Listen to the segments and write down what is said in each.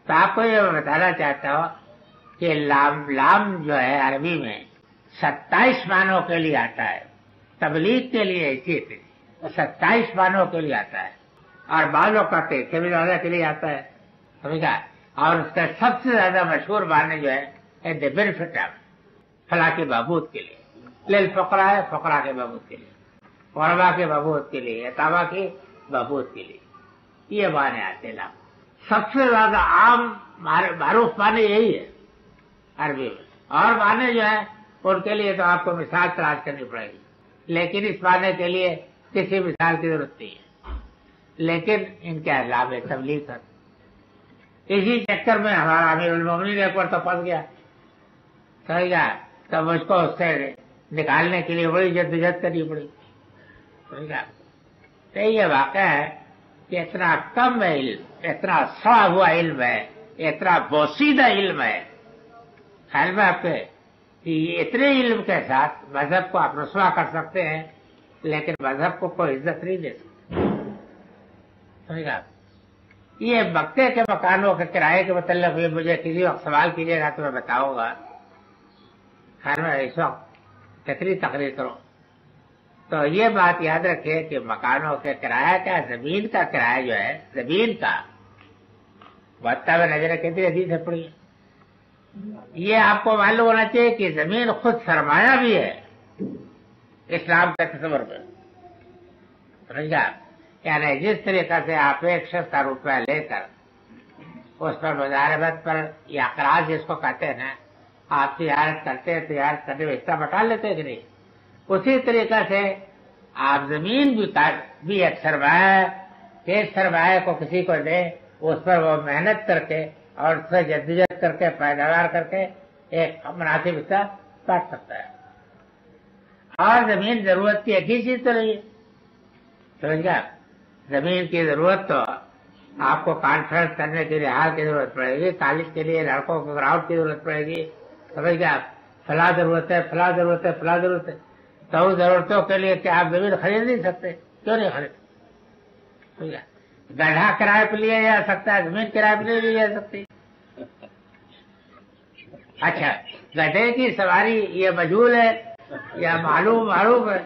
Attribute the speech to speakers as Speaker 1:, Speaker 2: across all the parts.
Speaker 1: تو آپ کو یہ بتانا چاہتا ہوں کہ لام جو ہے عربی میں 27 معنوں کے لیے آتا ہے. تبلیغ کے لیے اسی 27 معنوں کے لیے آتا ہے, اور بعضوں کا پیسے بھی زیادہ کے لیے آتا ہے, سمجھا. اور اس کا سب سے زیادہ مشہور معنی جو ہے دی بینیفٹ آف, فلاح کے بہبود کے لیے. للفقراء ہے, فقراء کے بہبود کے لیے, غربا کے بہبود کے لیے, یتاما کے بہبود کے لیے, یہ معنی آتے ہیں. سب سے زیادہ عام معروف معنی یہی ہے عربی میں, اور معنی جو ہے ان کے لیے تو آپ کو مثال تلاش کرنی پڑے گی, لیکن اس معنی کے لیے کسی مثال کی ضرورت نہیں ہے. لیکن ان کے علاوہ تبلیغ کر, اسی چکر میں ہمارا امیر المومنین ایک بار تو پھنس گیا, سمجھ گیا, تب اس کو اس سے نکالنے کے لیے بڑی جدوجہد کرنی پڑی, سمجھ گیا. تو یہ واقعہ ہے کہ اتنا کم علم, اتنا سڑا ہوا علم ہے, اتنا بوسیدہ علم ہے. خیال میں آپ کے کہ اتنے علم کے ساتھ مذہب کو آپ رسوا کر سکتے ہیں, لیکن مذہب کو کوئی عزت نہیں دے سکتے, سمجھ گا. یہ مکے کے مکانوں کے کرائے کے متعلق بھی مجھے کسی وقت سوال کیجیے گا تو میں بتاؤں گا. خیر میں اس وقت کتنی تقریر کروں, تو یہ بات یاد رکھیے کہ مکانوں کے کرایہ کا, زمین کا کرایہ جو ہے, زمین کا بتا میں نظر کتنی حدیث ہے پڑی. یہ آپ کو معلوم ہونا چاہیے کہ زمین خود سرمایہ بھی ہے اسلام کے تصور میں, سمجھ گیا. یعنی جس طریقے سے آپ ایک شخص کا روپیہ لے کر اس پر مزاربت پر یا قراض جس کو کہتے ہیں نا, آپ تجارت کرتے ہیں, تجارت کرنے میں حصہ بٹا لیتے ہیں کہ نہیں, اسی طریقے سے آپ زمین بھی ایک سرمایہ ہے, ایک سرمایہ کو کسی کو دے, اس پر وہ محنت کر کے اور اس سے جدوجہد کر کے پیداوار کر کے ایک مناسب حصہ کاٹ سکتا ہے. اور زمین ضرورت کی ایک ہی چیز تو نہیں ہے, سمجھ گیا. زمین کی ضرورت تو آپ کو کانفرنس کرنے کے لیے ہال کی ضرورت پڑے گی, کالج کے لیے لڑکوں کو گراؤنڈ کی ضرورت پڑے گی, سمجھ گیا. فلاں ضرورت ہے, فلاں ضرورت ہے, فلاں ضرورت ہے. تو ان ضرورتوں کے لیے کیا آپ زمین خرید نہیں سکتے؟ کیوں نہیں خرید, سمجھ گیا. گڑھا کرائے پہ لیا جا سکتا ہے, زمین کرائے پہ نہیں لی جا سکتی. اچھا, گدھے کی سواری یہ مجہول ہے یا معروف ہے؟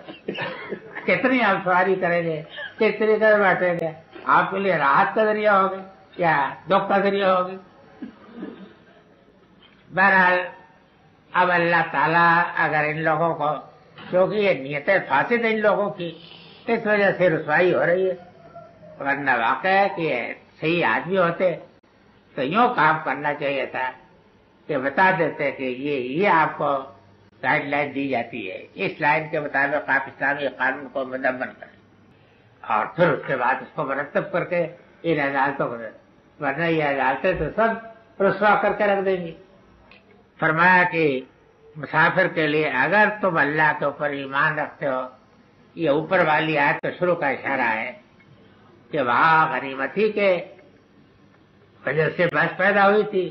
Speaker 1: کتنی آپ سواری کریں گے, کس طریقے سے بیٹھیں گے, آپ کے لیے راحت کا ذریعہ ہوگی یا دکھ کا ذریعہ ہوگی؟ بہرحال اب اللہ تعالیٰ اگر ان لوگوں کو, کیونکہ یہ نیتیں فاسد ان لوگوں کی, اس وجہ سے رسوائی ہو رہی ہے. ورنہ واقع ہے کہ صحیح آدمی ہوتے تو یوں کام کرنا چاہیے تھا کہ بتا دیتے کہ یہ آپ کو گائیڈ لائن دی جاتی ہے, اس لائن کے مطابق آپ اسلامی قانون کو مدمن کریں, اور پھر اس کے بعد اس کو مرتب کر کے ان عدالتوں کو دیں. ورنہ یہ عدالتیں تو سب رسوا کر کے رکھ دیں گی. فرمایا کہ مسافر کے لیے اگر تم اللہ کے اوپر ایمان رکھتے ہو, یہ اوپر والی آیت تو شروع کا اشارہ ہے کہ وہاں غنیمتی کے وجہ سے بحث پیدا ہوئی تھی,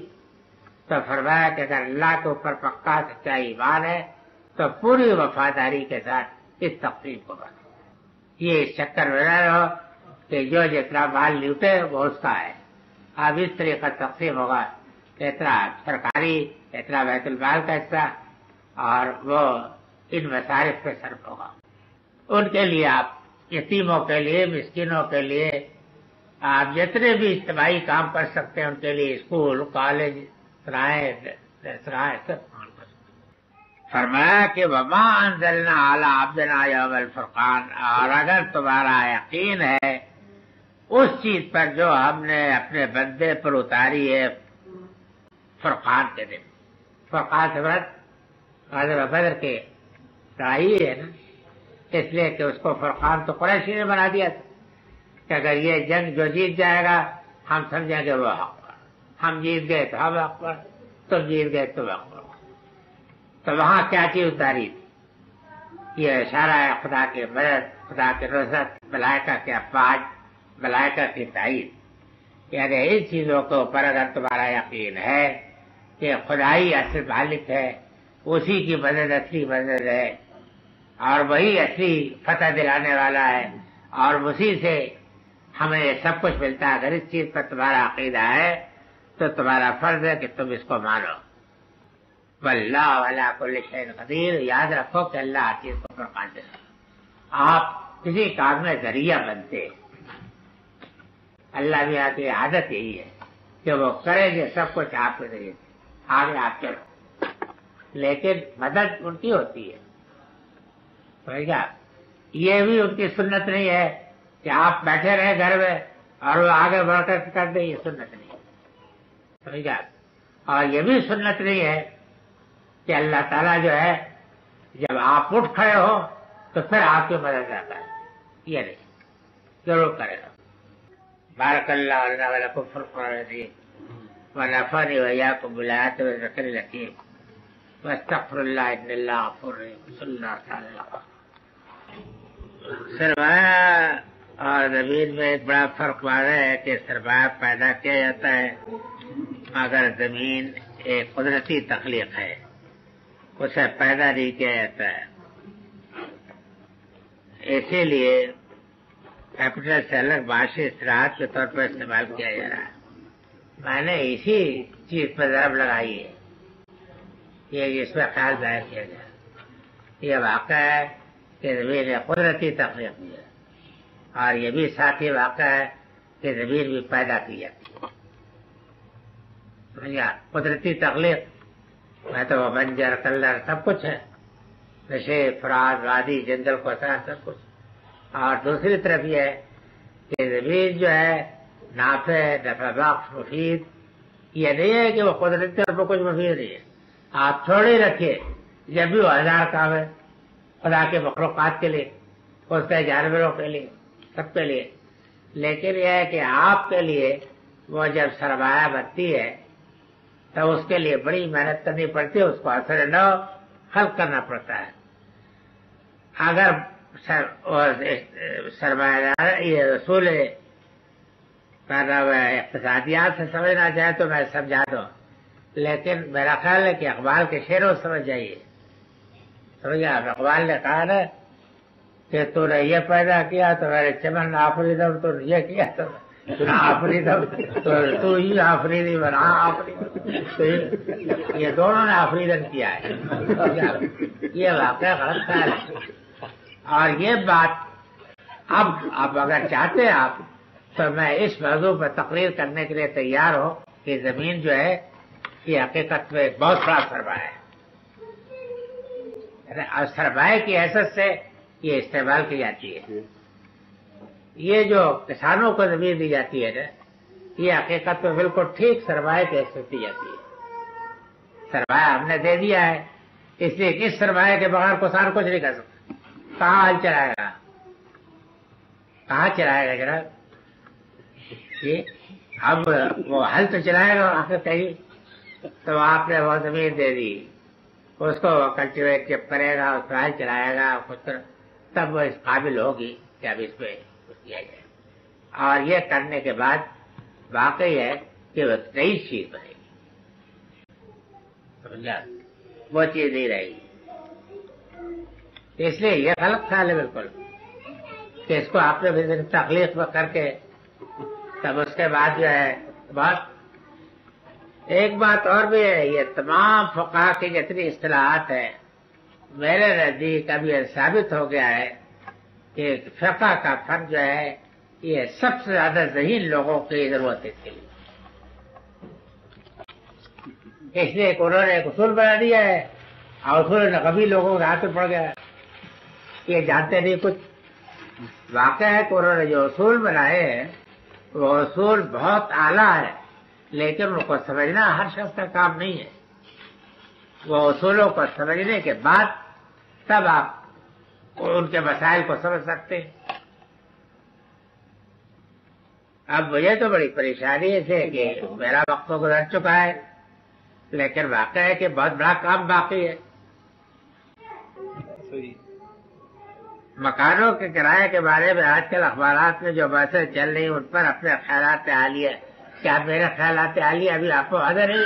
Speaker 1: تو فرمایا کہ اگر اللہ کے اوپر پکا سچا ایمان ہے تو پوری وفاداری کے ساتھ اس تقسیم کو کرو. یہ اس چکر میں نہ رہو کہ جو جتنا مال لوٹے وہ اس کا ہے. اب اس طریقے تقسیم ہوگا, اتنا سرکاری, اتنا بیت المال کا حصہ, اور وہ ان مصارف پہ صرف ہوگا. ان کے لیے آپ یتیموں کے لیے, مسکینوں کے لیے آپ جتنے بھی اجتماعی کام کر سکتے ہیں ان کے لیے اسکول, کالج, سرائے سب. فرمایا کہ وما انزلنا علی عبدنا یوم الفرقان, اور اگر تمہارا یقین ہے اس چیز پر جو ہم نے اپنے بندے پر اتاری ہے فرقان کے دن. فرقان سے مراد غزوہ بدر کے لڑائی ہے نا, اس لیے کہ اس کو فرقان تو قریشی نے بنا دیا تھا کہ اگر یہ جنگ جو جیت جائے گا ہم سمجھیں گے وہ حق پر, ہم جیت گئے تو ہم حق پر, تم جیت گئے تو حق پر. تو وہاں کیا چیز اتاری تھی؟ یہ اشارہ ہے خدا کی مدد, خدا کی نصرت, ملائکہ کے افواج, ملائکہ کی تائید. یعنی ان چیزوں کے اوپر اگر تمہارا یقین ہے کہ خدائی اصل مالک ہے, اسی کی مدد اصلی مدد ہے, اور وہی اصلی فتح دلانے والا ہے, اور اسی سے ہمیں سب کچھ ملتا ہے, اگر اس چیز پر تمہارا عقیدہ ہے تو تمہارا فرض ہے کہ تم اس کو مانو. واللہ علی کل شیء قدیر. یاد رکھو کہ اللہ ہر چیز کو پر قادر ہے. آپ کسی کام میں ذریعہ بنتے. اللہ بھی آتی عادت یہی ہے کہ وہ کریں گے سب کچھ آپ کے ذریعے آگے آپ چلو، لیکن مدد ان کی ہوتی ہے. سمجھ گیا؟ یہ بھی ان کی سنت نہیں ہے کہ آپ بیٹھے رہے گھر میں اور وہ آگے بڑھ کر دیں. یہ سنت نہیں ہے. سمجھ گیا؟ اور یہ بھی سنت نہیں ہے کہ اللہ تعالیٰ جو ہے جب آپ اٹھ کھڑے ہو تو پھر آپ کی مدد کرتا ہے. یہ نہیں، ضرور کرے گا. بارک اللہ لنا ولکم فی القرآن العظیم ونفعنی وإیاکم بالآیات والذکر الحکیم واستغفر اللہ ان اللہ غفور رحیم. صلی اللہ تعالی علیہ. سرمایہ اور زمین میں ایک بڑا فرق واضح ہے کہ سرمایہ پیدا کیا جاتا ہے مگر زمین ایک قدرتی تخلیق ہے، اسے پیدا نہیں کیا جاتا ہے. اسی لیے کیپٹل سے الگ معاشی اصطلاحات کے طور پر استعمال کیا جا رہا ہے. میں نے اسی چیز پر ضرب لگائی ہے، یہ اس میں خیال ظاہر کیا گیا. یہ واقعہ ہے کہ زمین ایک قدرتی تخلیق بھی ہے، اور یہ بھی ساتھ ہی واقعہ ہے کہ زمین بھی پیدا کی جاتی ہے. سمجھا؟ قدرتی تخلیق میں تو وہ بنجر کلر سب کچھ ہے، نشے فراد وادی جنگل کوسا سب کچھ. اور دوسری طرف یہ ہے کہ زمین جو ہے نافع نفع بخش مفید، یہ نہیں ہے کہ وہ قدرتی طور پر کچھ مفید نہیں ہے. آپ چھوڑے رکھیے جب بھی وہ ہزار کام ہے خدا کے مخلوقات کے لیے، اس کے جانوروں کے لیے، سب کے لیے. لیکن یہ ہے کہ آپ کے لیے وہ جب سرمایہ بنتی ہے تو اس کے لیے بڑی محنت کرنی پڑتی ہے، اس کو اثر نو خلق کرنا پڑتا ہے. اگر سرمایہ دار یہ اصول اقتصادیات سے سمجھنا چاہے تو میں سمجھا دوں، لیکن میرا خیال ہے کہ اقبال کے شعروں سمجھ جائیے. سمجھا؟ اقبال نے کہا نا کہ تو نے یہ پیدا کیا تو میرے چمن آفریدم، تو یہ کیا تو آفریدم، تو ہی آفریدی بنا آفریدم. یہ دونوں نے آفریدن کیا ہے. یہ واقعہ غلط خیال ہے. اور یہ بات اب اگر چاہتے ہیں آپ تو میں اس موضوع پر تقریر کرنے کے لیے تیار ہوں کہ زمین جو ہے یہ حقیقت میں ایک بہت بڑا سرمایہ ہے، اور سرمایہ کی حیثیت سے یہ استعمال کی جاتی ہے. یہ جو کسانوں کو زمین دی جاتی ہے نا، یہ حقیقت میں بالکل ٹھیک سرمایہ کی حیثیت دی جاتی ہے. سرمایہ ہم نے دے دیا ہے، اس لیے اس سرمایہ کے بغیر کسان کچھ نہیں کر سکتا. کہاں حل چلائے گا؟ کہاں چلائے گا جناب؟ اب وہ حل تو چلائے گا آخر کہیں. تو آپ نے وہ زمین دے دی، اس کو کلٹیویٹ جب کرے گا، اس کو حل چلائے گا خود، تب وہ اس قابل ہوگی کہ اب اس پہ کچھ کیا جائے. اور یہ کرنے کے بعد واقعی ہے کہ وہ نئی چیز بنے گی. سمجھا؟ وہ چیز نہیں رہے گی. اس لیے یہ غلط خیال ہے بالکل کہ اس کو آپ نے تخلیق میں کر کے تب اس کے بعد جو ہے بات. ایک بات اور بھی ہے، یہ تمام فقہا کی جتنی اصطلاحات ہیں میرے نزدیک اب یہ ثابت ہو گیا ہے کہ فقہ کا فن جو ہے یہ سب سے زیادہ ذہین لوگوں کی ضرورت ہے اس کے لیے. اس لیے انہوں نے ایک اصول بنا دیا ہے، اور اصول نقبی لوگوں کے ہاتھ میں پڑ گیا، یہ جانتے نہیں کچھ. واقعہ ہے کہ انہوں نے جو اصول بنائے ہیں وہ اصول بہت اعلیٰ ہے، لیکن ان کو سمجھنا ہر شخص کا کام نہیں ہے. وہ اصولوں کو سمجھنے کے بعد تب آپ ان کے مسائل کو سمجھ سکتے ہیں. اب مجھے تو بڑی پریشانی ہے کہ میرا وقت تو گزر چکا ہے، لیکن واقعہ ہے کہ بہت بڑا کام باقی ہے. مکانوں کے کرائے کے بارے میں آج کل اخبارات میں جو باتیں چل رہی ان پر اپنے خیالات عالیہ، کیا میرے خیالات عالیہ ابھی آپ کو واضح نہیں؟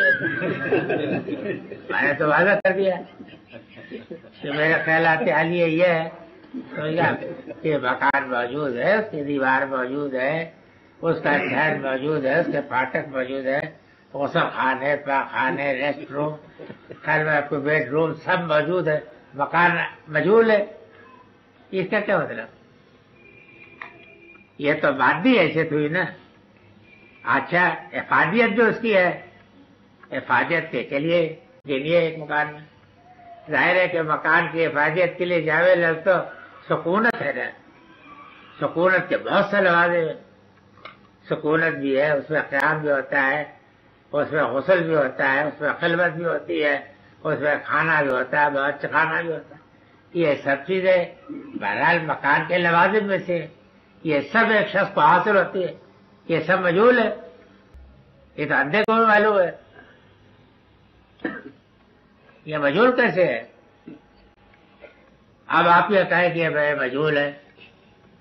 Speaker 1: میں نے تو واضح کر دیا کہ میرے خیالات عالیہ یہ ہے کہ مکان موجود ہے، اس کی دیوار موجود ہے، اس کا شہر موجود ہے، اس کے پھاٹک موجود ہے، غسل خانے، پاخانے، ریسٹ روم، خیر میں کوئی بیڈ روم سب موجود ہے، مکان مجہول ہے. اس کا کیا مطلب؟ یہ تو مادی حیثیت ہوئی نا. اچھا افادیت جو اس کی ہے، افادیت کے لیے گنیے ایک مکان میں. ظاہر ہے کہ مکان کی افادیت کے لیے جاوے لگ تو سکونت ہے نا. سکونت کے بہت سے لوازم ہیں. سکونت بھی ہے، اس میں قیام بھی ہوتا ہے، اس میں غسل بھی ہوتا ہے، اس میں خلوت بھی ہوتی ہے، اس میں کھانا بھی ہوتا ہے، بہت کھانا بھی ہوتا ہے. یہ سب چیزیں بہرحال مکان کے لوازم میں سے یہ سب ایک شخص کو حاصل ہوتی ہے. یہ سب مجہول ہے. یہ تو اندھے کو بھی معلوم ہے. یہ مجہول کیسے ہے؟ اب آپ یہ کہیں کہ بھائی مجہول ہے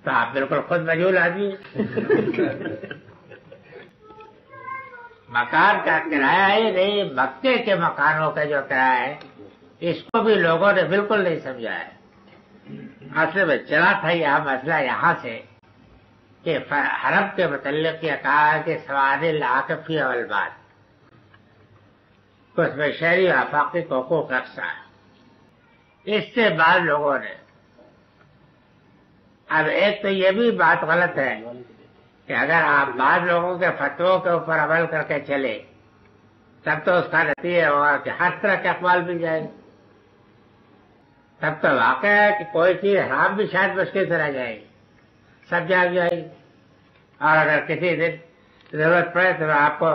Speaker 1: تو آپ بالکل خود مجہول آدمی. مکان کا کرایہ ہی نہیں، مکے کے مکانوں کا جو کرایہ ہے اس کو بھی لوگوں نے بالکل نہیں سمجھا ہے. اصل میں چلا تھا یہاں مسئلہ یہاں سے کہ حرم کے متعلق یہ کہا کہ سواد العاقفی والباد، اس میں شہری و آفاقی کو حقوق رکھتا ہے. اس سے بعد لوگوں نے اب ایک تو یہ بھی بات غلط ہے کہ اگر آپ بعض لوگوں کے فتووں کے اوپر عمل کر کے چلے تب تو اس کا نتیجہ ہوگا کہ ہر طرح کے اقوال مل جائیں گے. تب تو واقع ہے کہ کوئی چیز حرام بھی شاید مشکل سے رہ جائے گی، سب جاگ جائے گی. اور اگر کسی دن ضرورت پڑے تو آپ کو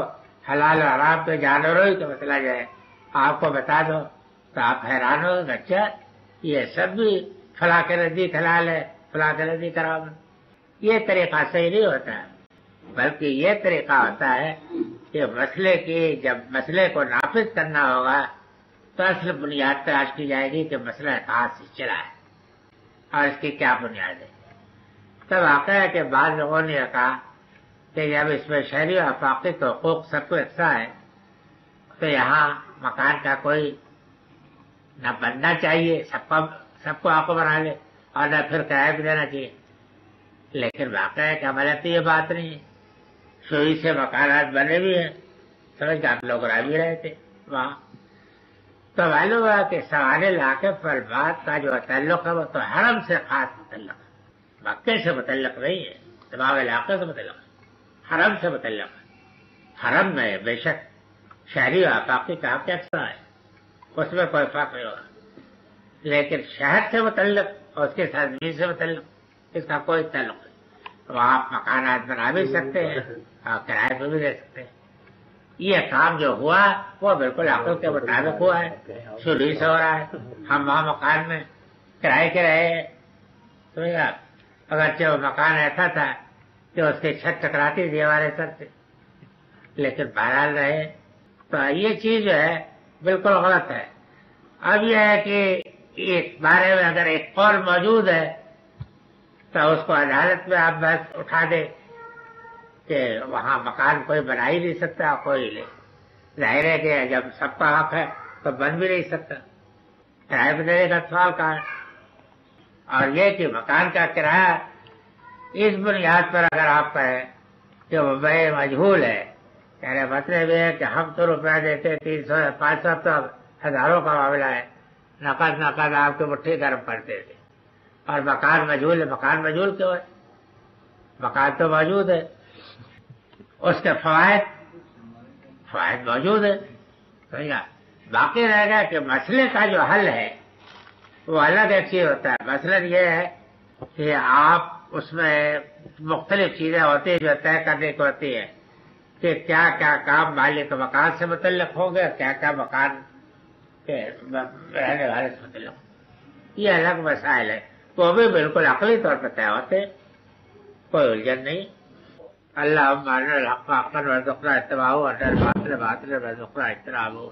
Speaker 1: حلال و حرام کے جانوروں ہی کا مسئلہ جائے آپ کو بتا دو تو آپ حیران ہو. اچھا یہ سب بھی فلاں کے نزدیک حلال ہے، فلاں کے نزدیک حرام ہے. یہ طریقہ صحیح نہیں ہوتا ہے، بلکہ یہ طریقہ ہوتا ہے کہ جب مسئلے کو نافذ کرنا ہوگا تو اصل بنیاد تلاش کی جائے گی کہ مسئلہ کہاں سے چلا ہے اور اس کی کیا بنیاد ہے. تب واقع ہے کہ بعض لوگوں نے کہا کہ جب اس میں شہری و آفاقی کے حقوق سب کو یکساں ہے تو یہاں مکان کا کوئی نہ بننا چاہیے، سب کو آپ کو بنا لے اور نہ پھر کرایہ بھی دینا چاہیے. لیکن واقع ہے کہ ہمارے تو یہ بات نہیں ہے. سوئی سے مکانات بنے بھی ہیں، سمجھ کہ آپ لوگ رہ بھی رہے تھے وہاں. تو معلوم ہوا کہ سوال العاقف والباد کا جو تعلق ہے وہ تو حرم سے خاص متعلق ہے، مکے سے متعلق نہیں ہے، تمام علاقے سے متعلق ہے، حرم سے متعلق ہے. حرم میں بے شک شہری و آفاقی کا حق یکساں ہے، اس میں کوئی فرق نہیں ہوگا. لیکن شہر سے متعلق اور اس کے سرزمین سے متعلق اس کا کوئی تعلق نہیں. وہاں آپ مکانات بنا بھی سکتے ہیں اور کرائے پہ بھی دے سکتے ہیں. یہ کام جو ہوا وہ بالکل عقل کے مطابق ہوا ہے، شروع سے ہو رہا ہے. ہم وہاں مکان میں کرائے کے رہے ہیں. اگرچہ وہ مکان ایسا تھا کہ اس کی چھت ٹکراتی تھی ہمارے سر سے، لیکن بہرحال رہے. تو یہ چیز جو ہے بالکل غلط ہے. اب یہ ہے کہ اس بارے میں اگر ایک قول موجود ہے تو اس کو عدالت میں آپ بحث اٹھا دیں کہ وہاں مکان کوئی بنا ہی نہیں سکتا، کوئی نہیں. ظاہر ہے کہ جب سب کا حق ہے تو بن بھی نہیں سکتا. کرایہ پہ دینے کا سوال کہاں ہے؟ اور یہ کہ مکان کا کرایہ اس بنیاد پر اگر آپ کہیں کہ وہ بے مجہول ہے، یعنی مطلب یہ ہے کہ ہم تو روپیہ دیتے 300 500 تو ہزاروں کا معاملہ ہے، نقد آپ کی مٹھی گرم کرتے تھے. اور مکان مجہول ہے. مکان مجہول کیوں ہے؟ مکان تو موجود ہے، اس کے فوائد موجود ہے. باقی رہ گا کہ مسئلے کا جو حل ہے وہ الگ ایک چیز ہوتا ہے. مثلا یہ ہے کہ آپ اس میں مختلف چیزیں ہوتی ہیں جو طے کرنے کی ہوتی ہے کہ کیا کیا کام مالک مکان سے متعلق ہوں گے، کیا کیا مکان کے رہنے والے سے متعلق. یہ الگ مسائل ہے، وہ بھی بالکل عقلی طور پر طے ہوتے، کوئی الجھن نہیں. اللهم ارنا الحق حقا وارزقنا اتباعه وارنا الباطل باطلا وارزقنا اجتنابه.